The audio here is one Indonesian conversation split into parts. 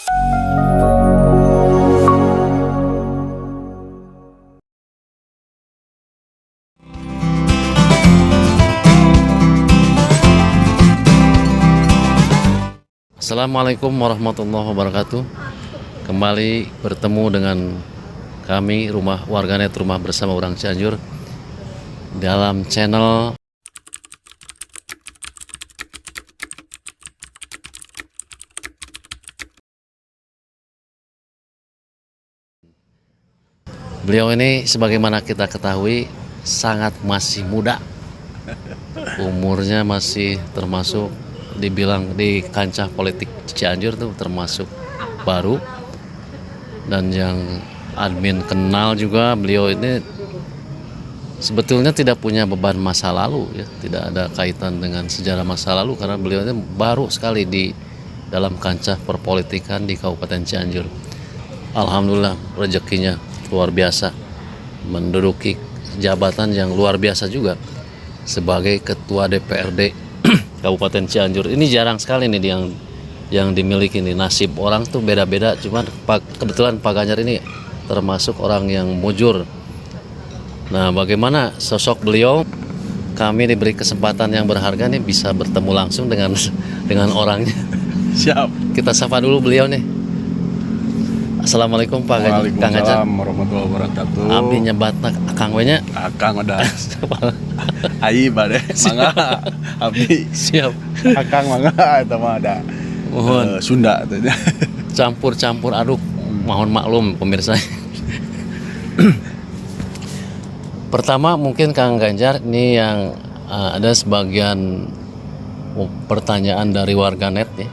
Assalamualaikum warahmatullahi wabarakatuh. Kembali bertemu dengan kami warganet Rumah Bersama Orang Cianjur dalam channel beliau ini sebagaimana kita ketahui sangat masih muda, umurnya masih termasuk dibilang di kancah politik Cianjur tuh termasuk baru, dan yang admin kenal juga beliau ini sebetulnya tidak punya beban masa lalu ya, tidak ada kaitan dengan sejarah masa lalu karena beliau ini baru sekali di dalam kancah perpolitikan di Kabupaten Cianjur. Alhamdulillah rezekinya luar biasa, menduduki jabatan yang luar biasa juga sebagai ketua DPRD Kabupaten Cianjur. Ini jarang sekali nih yang dimiliki nih. Nasib orang tuh beda-beda, cuman kebetulan Pak Ganjar ini termasuk orang yang mujur. Nah, bagaimana sosok beliau? Kami diberi kesempatan yang berharga nih bisa bertemu langsung dengan orangnya. Siap. Kita sapa dulu beliau nih. Assalamualaikum Pak Ganjar. Waalaikumsalam warahmatullahi wabarakatuh. Abdi nyebatna Kang we nya. Akang udah. Ai bade. Mangga. Abdi. Siap. Akang mangga eta mah ada. Mohon Sunda teh. campur aduk. Mohon maklum pemirsa. Pertama mungkin Kang Ganjar ini yang ada sebagian pertanyaan dari warganet ya.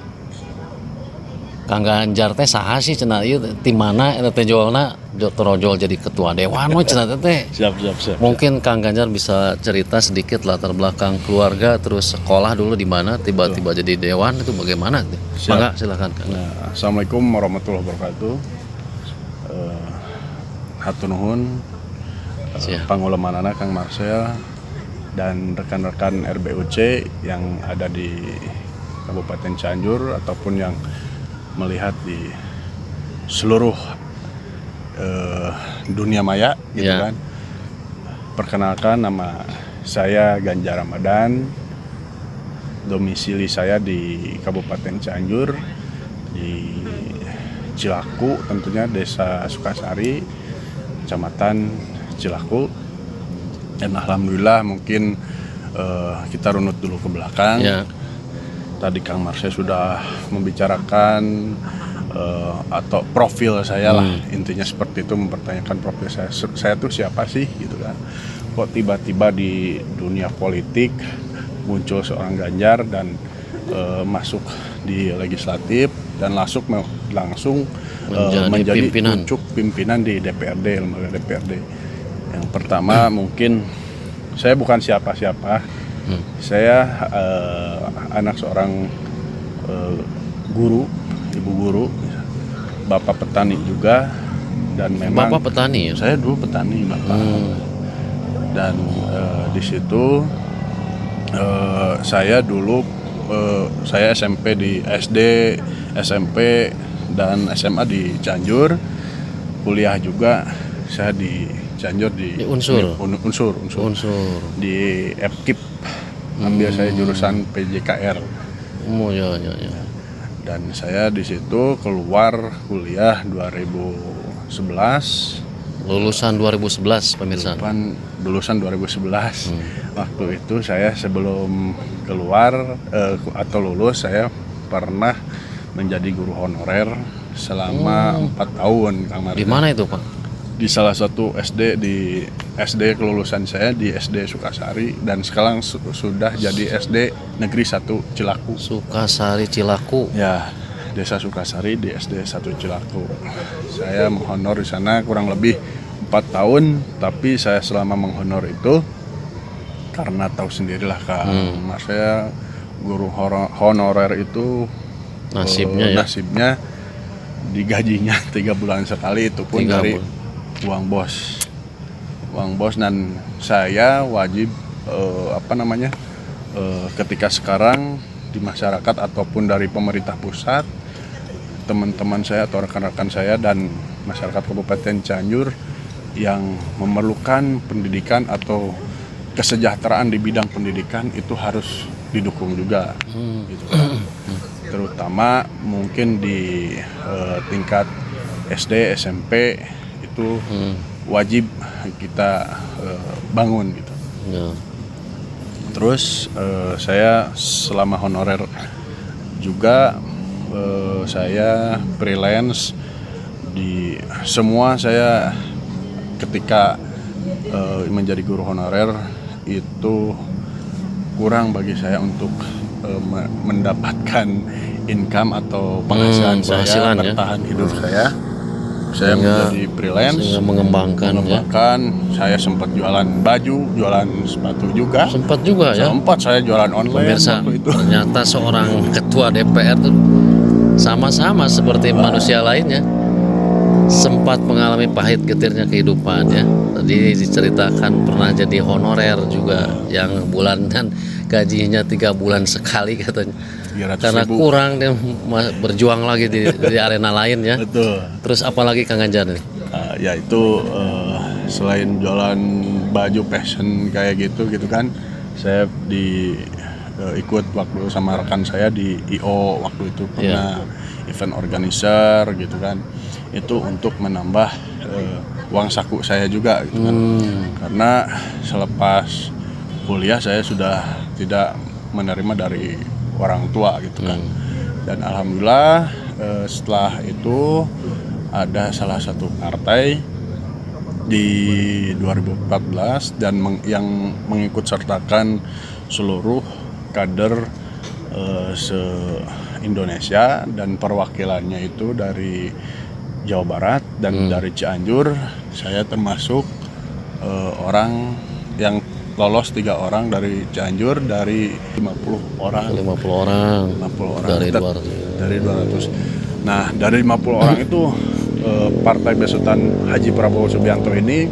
Kang Ganjar teh saha sih cenah ieu ti mana eta teh jolna torojol jadi ketua dewan we cenah teh. Siap. Mungkin Kang Ganjar bisa cerita sedikit latar belakang keluarga, terus sekolah dulu di mana, tiba-tiba jadi dewan itu bagaimana? Mangga silakan Kang. Nah, Assalamualaikum warahmatullahi wabarakatuh. Hatur nuhun pangulemanana Kang Marcel dan rekan-rekan RBUC yang ada di Kabupaten Cianjur ataupun yang melihat di seluruh dunia maya gitu kan. Perkenalkan, nama saya Ganjar Ramadan, domisili saya di Kabupaten Cianjur di Cilaku, tentunya Desa Sukasari, Kecamatan Cilaku. Dan alhamdulillah mungkin kita runut dulu ke belakang. Tadi Kang Marsha sudah membicarakan atau profil saya lah, intinya seperti itu, mempertanyakan profil saya tuh siapa sih gitu kan. Kok tiba-tiba di dunia politik muncul seorang Ganjar dan masuk di legislatif dan langsung menjadi pucuk pimpinan di DPRD, lembaga DPRD. Yang pertama mungkin saya bukan siapa-siapa. Saya anak seorang guru, ibu guru, bapak petani juga, dan memang Bapak petani ya? Saya dulu petani bapak. Dan di situ saya dulu saya SMP di SD, SMP dan SMA di Cianjur, kuliah juga saya di Cianjur di Unsur di FKIP. Ambil saya jurusan PJKR. Ya. Dan saya di situ keluar kuliah 2011. Lulusan 2011 pemirsa. Lulusan 2011. Waktu itu saya sebelum keluar atau lulus, saya pernah menjadi guru honorer selama 4 tahun, Kang Marcel. Di mana itu Pak? Di salah satu SD, di SD kelulusan saya di SD Sukasari, dan sekarang sudah jadi SD Negeri 1 Cilaku. Sukasari Cilaku. Ya, Desa Sukasari di SD 1 Cilaku. Saya menghonor di sana kurang lebih 4 tahun, tapi saya selama menghonor itu karena tahu sendirilah Kang, saya guru honorer itu nasibnya digajinya 3 bulan sekali, itu pun dari uang bos, dan saya wajib ketika sekarang di masyarakat ataupun dari pemerintah pusat teman-teman saya atau rekan-rekan saya dan masyarakat Kabupaten Cianjur yang memerlukan pendidikan atau kesejahteraan di bidang pendidikan itu harus didukung juga, gitu kan. Terutama mungkin di tingkat SD, SMP itu wajib kita bangun gitu. Ya. Terus saya selama honorer juga saya freelance di semua. Saya ketika menjadi guru honorer itu kurang bagi saya untuk mendapatkan income atau penghasilan saya penghasilan, ya. bertahan hidup saya. Saya menjadi freelance, Sehingga mengembangkan ya. Saya sempat jualan baju, jualan sepatu juga. Sempat juga ya. Sempat saya jualan online Pemirsa, waktu itu. ternyata seorang ketua DPR tuh sama-sama seperti manusia lainnya, sempat mengalami pahit getirnya kehidupan ya. Tadi diceritakan pernah jadi honorer juga yang bulanan gajinya 3 bulan sekali katanya. 300.000. Karena kurang dia berjuang lagi di arena lain ya. Betul. Terus apalagi Kang Ganjar nih? Yaitu selain jualan baju fashion kayak gitu kan, saya ikut waktu sama rekan saya di IO waktu itu pernah event organizer gitu kan. Itu untuk menambah uang saku saya juga gitu kan. Karena selepas kuliah saya sudah tidak menerima dari orang tua gitu kan. Dan alhamdulillah setelah itu ada salah satu partai di 2014 dan yang mengikut sertakan seluruh kader se-Indonesia, dan perwakilannya itu dari Jawa Barat dan dari Cianjur. Saya termasuk orang yang lolos 3 orang dari Cianjur dari 50 orang. 50 orang dari 200. Nah, dari 50 orang itu partai besutan Haji Prabowo Subianto ini,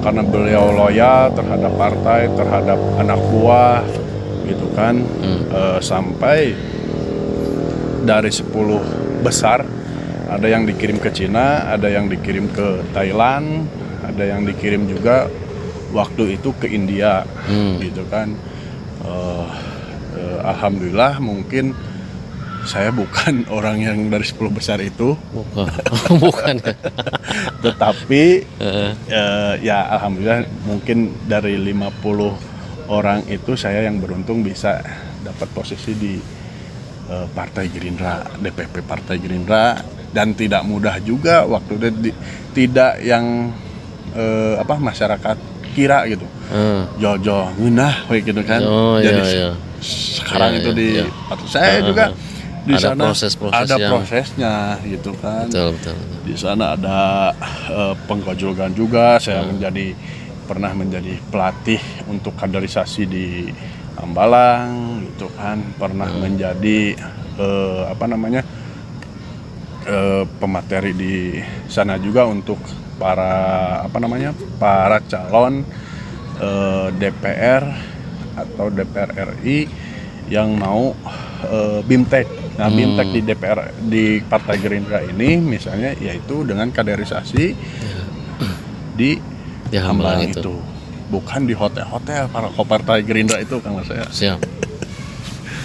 karena beliau loyal terhadap partai, terhadap anak buah gitu kan, sampai dari 10 besar ada yang dikirim ke Cina, ada yang dikirim ke Thailand, ada yang dikirim juga waktu itu ke India, gitu kan. Alhamdulillah mungkin saya bukan orang yang dari 10 besar itu, bukan. tetapi ya alhamdulillah mungkin dari 50 orang itu saya yang beruntung bisa dapat posisi di Partai Gerindra, DPP Partai Gerindra, dan tidak mudah juga waktu itu, tidak yang masyarakat kira gitu, jojo ngeunah gitu kan. Jadi sekarang itu di saya juga di ada sana ada yang prosesnya gitu kan. Betul. Di sana ada penggojologan juga. Saya pernah menjadi pelatih untuk kaderisasi di Ambalang gitu kan. Pernah menjadi pemateri di sana juga untuk para calon DPR atau DPR RI yang mau BIMTEK. Nah, BIMTEK di DPR di Partai Gerindra ini misalnya yaitu dengan kaderisasi di Hambalang itu. Bukan di hotel-hotel para Partai Gerindra itu, Kang saya. Siap.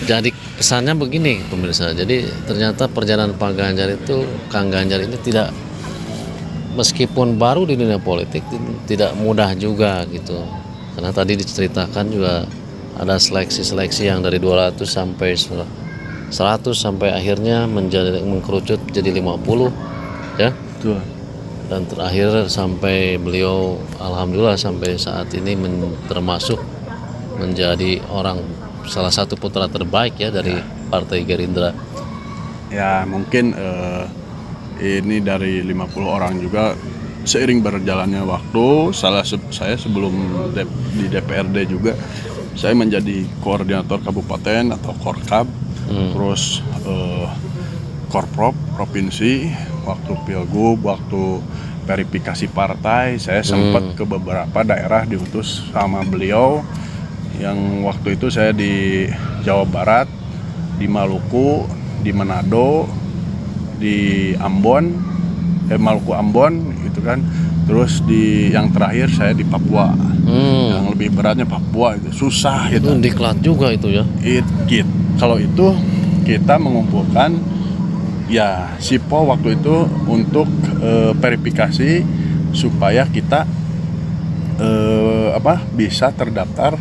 Jadi pesannya begini pemirsa. Jadi ternyata perjalanan Pak Ganjar itu, Kang Ganjar ini tidak, meskipun baru di dunia politik, tidak mudah juga gitu. Karena tadi diceritakan juga ada seleksi-seleksi yang dari 200 sampai 100 sampai akhirnya mengkerucut jadi 50 ya. Betul. Dan terakhir sampai beliau alhamdulillah sampai saat ini termasuk menjadi salah satu putra terbaik ya dari Partai Gerindra. Ya mungkin ini dari 50 orang juga seiring berjalannya waktu. Saya sebelum di DPRD juga saya menjadi koordinator kabupaten atau Korkab, terus Korprov provinsi, waktu Pilgub, waktu verifikasi partai, saya sempat ke beberapa daerah diutus sama beliau. Yang waktu itu saya di Jawa Barat, di Maluku, di Manado, di Ambon, Maluku Ambon gitu kan. Terus yang terakhir saya di Papua. Yang lebih beratnya Papua, itu susah Itu gitu. diklat juga itu ya. Kalau itu kita mengumpulkan ya SIPO waktu itu untuk verifikasi supaya kita bisa terdaftar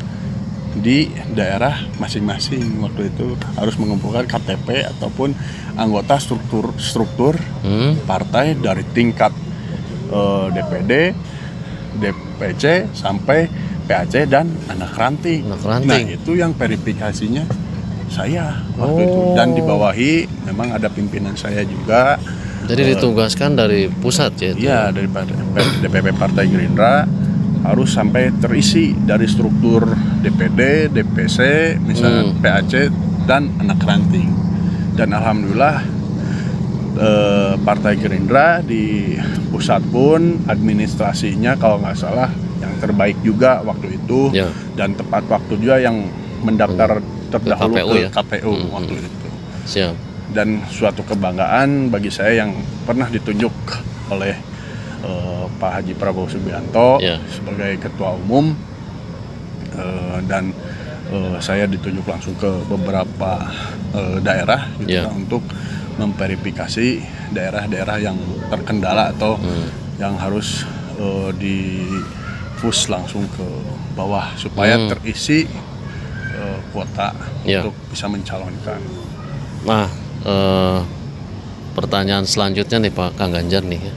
di daerah masing-masing. Waktu itu harus mengumpulkan KTP ataupun anggota struktur partai dari tingkat DPD, DPC sampai PAC dan anak ranting. Nah, itu yang verifikasinya saya waktu itu, dan dibawahi memang ada pimpinan saya juga. Jadi ditugaskan dari pusat ya itu. Iya, dari DPP Partai Gerindra harus sampai terisi dari struktur DPD, DPC, misalnya PAC dan anak ranting. Dan alhamdulillah Partai Gerindra di pusat pun administrasinya kalau nggak salah yang terbaik juga waktu itu, dan tepat waktu juga yang mendaftar terdahulu ke KPU waktu itu. Siap. Dan suatu kebanggaan bagi saya yang pernah ditunjuk oleh Pak Haji Prabowo Subianto sebagai ketua umum, dan saya ditunjuk langsung ke beberapa daerah gitu untuk memverifikasi daerah-daerah yang terkendala atau yang harus di push langsung ke bawah supaya terisi kuota untuk bisa mencalonkan. Nah, pertanyaan selanjutnya nih Pak Kang Ganjar nih ya.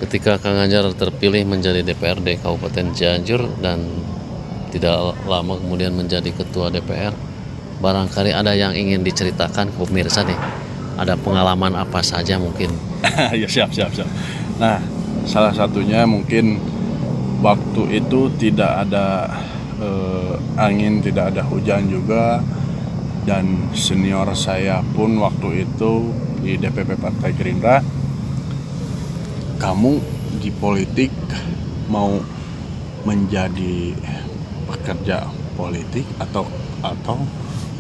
Ketika Kang Ganjar terpilih menjadi DPRD Kabupaten Cianjur dan tidak lama kemudian menjadi ketua DPR, barangkali ada yang ingin diceritakan ke pemirsa nih. Ada pengalaman apa saja mungkin? Ya siap. Nah, salah satunya mungkin waktu itu tidak ada angin, tidak ada hujan juga, dan senior saya pun waktu itu di DPP Partai Gerindra, kamu di politik mau menjadi pekerja politik atau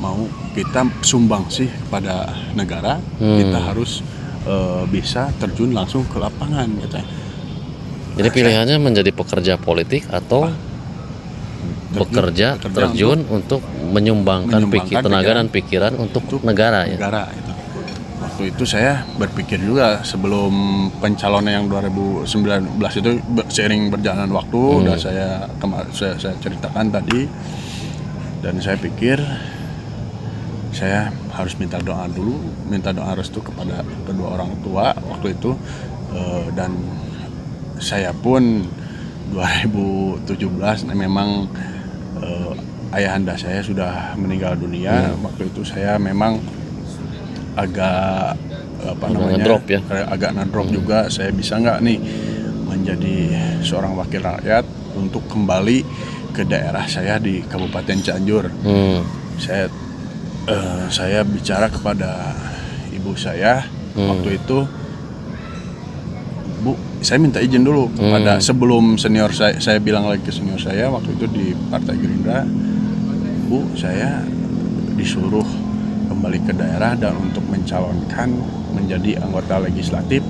mau kita sumbang sih kepada negara, kita harus bisa terjun langsung ke lapangan katanya. Jadi pilihannya menjadi pekerja politik atau terjun untuk menyumbangkan tenaga dan pikiran untuk negara ya. Itu. Waktu itu saya berpikir juga sebelum pencalonan yang 2019 itu, seiring berjalan waktu, udah saya ceritakan tadi, dan saya pikir saya harus minta doa restu kepada kedua orang tua waktu itu, dan saya pun 2017 memang ayahanda saya sudah meninggal dunia. Waktu itu saya memang agak ngedrop ya. Agak ngedrop juga. Saya bisa nggak nih menjadi seorang wakil rakyat untuk kembali ke daerah saya di Kabupaten Cianjur. Saya bicara kepada ibu saya waktu itu, Bu, saya minta izin dulu kepada sebelum senior saya bilang lagi ke senior saya waktu itu di Partai Gerindra, Bu, saya disuruh kembali ke daerah dan untuk mencalonkan menjadi anggota legislatif.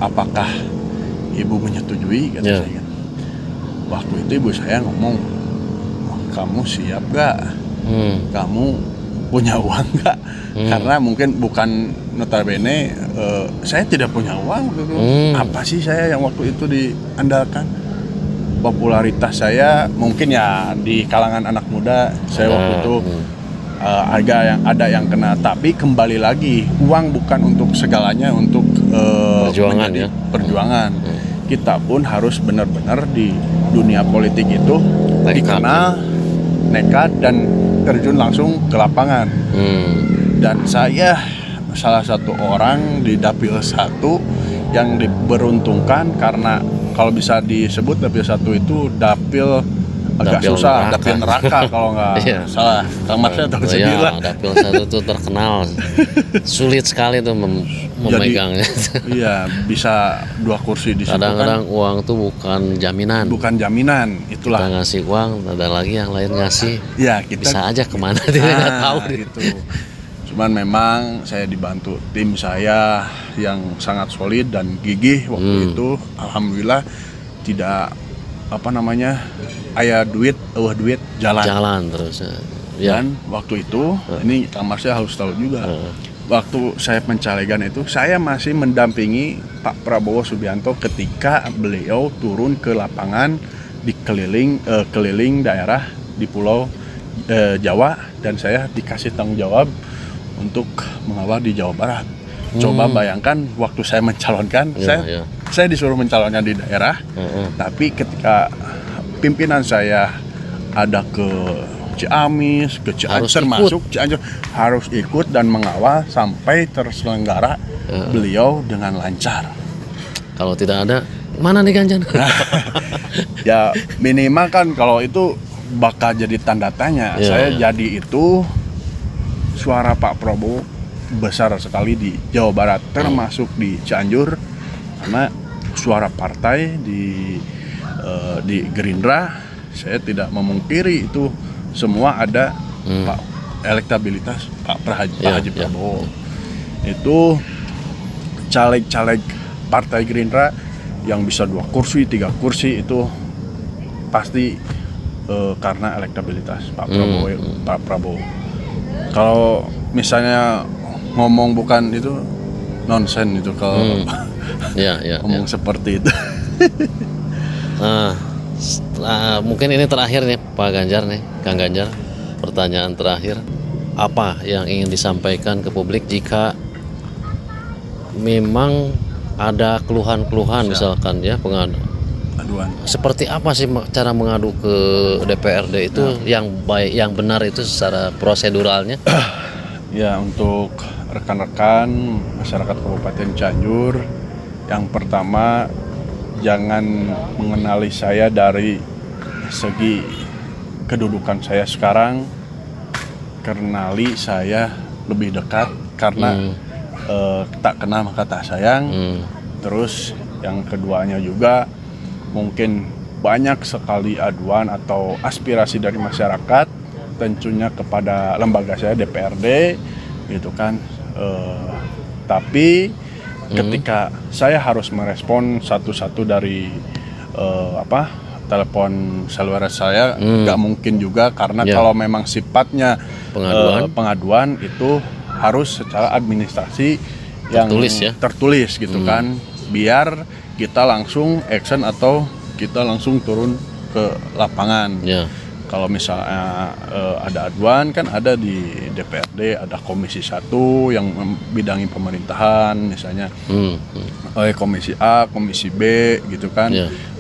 Apakah Ibu menyetujui? Kata saya. Waktu itu ibu saya ngomong, kamu siap gak? Kamu punya uang gak? Karena mungkin bukan notabene saya tidak punya uang gitu. Apa sih saya yang waktu itu diandalkan? Popularitas saya mungkin ya di kalangan anak muda, saya waktu itu ada yang kena. Tapi kembali lagi, uang bukan untuk segalanya, untuk perjuangan. Kita pun harus benar-benar di dunia politik itu dikenal, nekat, dan terjun langsung ke lapangan. Dan saya salah satu orang di Dapil 1 yang diberuntungkan, karena kalau bisa disebut Dapil 1 itu dapil agak susah, dapil neraka kalau nggak salah. Kang Mas tahu sendiri lah. Dapil 1 itu terkenal sulit sekali tuh memegangnya. Iya, bisa 2 kursi di situ. Kadang-kadang uang tuh bukan jaminan. Itulah. Kita ngasih uang, ada lagi yang lain ngasih. Ya, kita bisa aja kemana dia nggak tahu gitu. Cuman memang saya dibantu tim saya yang sangat solid dan gigih waktu itu. Alhamdulillah tidak aya duit jalan. Jalan terus. Ya. Dan waktu itu ini Kang Marsha harus tahu juga. Waktu saya pencalegan itu saya masih mendampingi Pak Prabowo Subianto ketika beliau turun ke lapangan di keliling daerah di Pulau Jawa, dan saya dikasih tanggung jawab untuk mengawal di Jawa Barat. Coba bayangkan waktu saya mencalonkan, saya disuruh mencalonkan di daerah, tapi ketika pimpinan saya ada ke Ciamis, ke Cianjur, termasuk Cianjur, harus ikut dan mengawal sampai terselenggara beliau dengan lancar. Kalau tidak ada, mana nih Ganjar? Ya minimal kan kalau itu bakal jadi tanda tanya. Saya jadi itu suara Pak Prabowo besar sekali di Jawa Barat, termasuk di Cianjur, karena suara partai di Gerindra, saya tidak memungkiri itu semua ada Pak elektabilitas Pak Haji Prabowo. Itu caleg-caleg partai Gerindra yang bisa 2 kursi, 3 kursi itu pasti karena elektabilitas Pak Prabowo. Kalau misalnya ngomong bukan itu nonsen itu kalau ngomong seperti itu. Mungkin ini terakhir nih Pak Ganjar nih, Kang Ganjar, pertanyaan terakhir, apa yang ingin disampaikan ke publik jika memang ada keluhan-keluhan misalkan ya aduan. Seperti apa sih cara mengadu ke DPRD itu yang baik, yang benar itu secara proseduralnya? Ya, untuk rekan-rekan masyarakat Kabupaten Cianjur, yang pertama jangan mengenali saya dari segi kedudukan saya sekarang, kenali saya lebih dekat karena tak kenal maka tak sayang. Terus yang keduanya juga mungkin banyak sekali aduan atau aspirasi dari masyarakat tentunya kepada lembaga saya DPRD gitu kan, tapi ketika saya harus merespon satu-satu dari telepon seluler saya, nggak mungkin juga karena kalau memang sifatnya pengaduan itu harus secara administrasi yang tertulis gitu kan, biar kita langsung action atau kita langsung turun ke lapangan. Kalau misalnya ada aduan kan ada di DPRD, ada Komisi 1 yang membidangi pemerintahan misalnya, Komisi A, Komisi B gitu kan,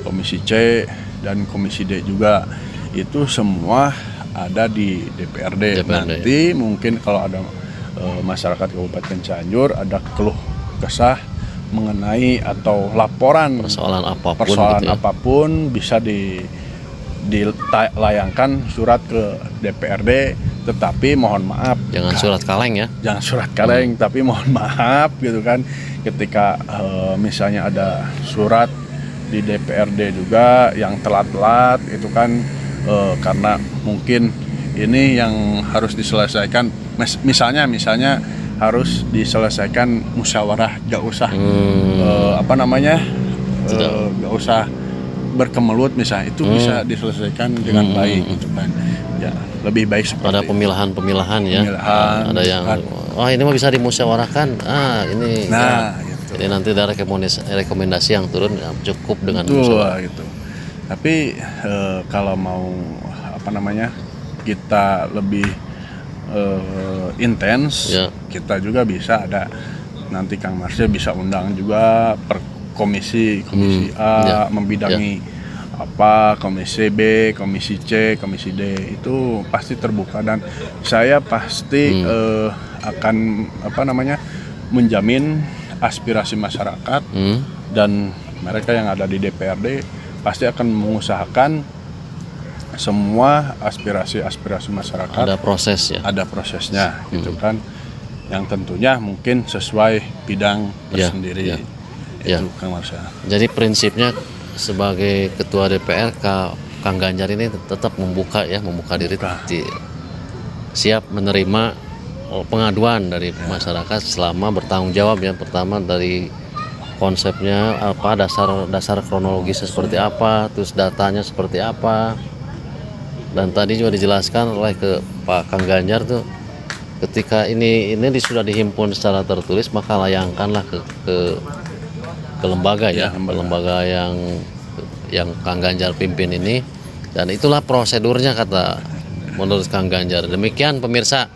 Komisi C dan Komisi D juga, itu semua ada di DPRD. Nanti mungkin kalau ada masyarakat Kabupaten Cianjur ada keluh kesah mengenai atau laporan persoalan apapun bisa dilayangkan surat ke DPRD, tetapi mohon maaf jangan surat kaleng ya, jangan surat kaleng, tapi mohon maaf gitu kan, ketika misalnya ada surat di DPRD juga yang telat-telat itu kan, karena mungkin ini yang harus diselesaikan, misalnya harus diselesaikan musyawarah, gak usah gak usah berkemelut misalnya, itu bisa diselesaikan dengan baik gitu kan. Ya, lebih baik seperti pada pemilahan ya. Ada yang ini mah bisa dimusyawarahkan. Ini gitu. Jadi nanti ada rekomendasi yang turun cukup dengan musyawarah gitu. Tapi kalau mau kita lebih intens, kita juga bisa ada nanti Kang Marsha bisa undang juga per komisi A membidangi komisi B, komisi C, komisi D, itu pasti terbuka dan saya pasti akan menjamin aspirasi masyarakat dan mereka yang ada di DPRD pasti akan mengusahakan semua aspirasi masyarakat ada prosesnya gitu kan, yang tentunya mungkin sesuai bidang tersendiri. Itu Kang Marsha. Jadi prinsipnya sebagai ketua DPR Kang Ganjar ini tetap membuka diri, siap menerima pengaduan dari masyarakat selama bertanggung jawab ya. Pertama dari konsepnya apa, dasar kronologisnya seperti apa, terus datanya seperti apa. Dan tadi juga dijelaskan oleh ke Pak Kang Ganjar tuh, ketika ini sudah dihimpun secara tertulis, maka layangkanlah ke lembaga ya, ke lembaga yang Kang Ganjar pimpin ini, dan itulah prosedurnya kata menurut Kang Ganjar. Demikian pemirsa,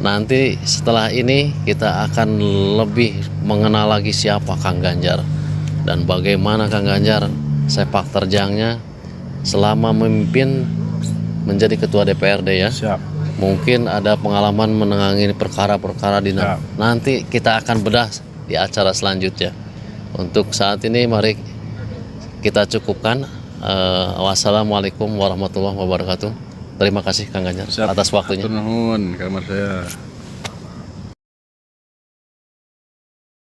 nanti setelah ini kita akan lebih mengenal lagi siapa Kang Ganjar dan bagaimana Kang Ganjar sepak terjangnya selama memimpin menjadi ketua DPRD ya. Siap. Mungkin ada pengalaman menangani perkara-perkara di nanti kita akan bedah di acara selanjutnya. Untuk saat ini mari kita cukupkan. Wassalamualaikum warahmatullahi wabarakatuh. Terima kasih Kang Ganjar atas waktunya. Nuhun kamar saya.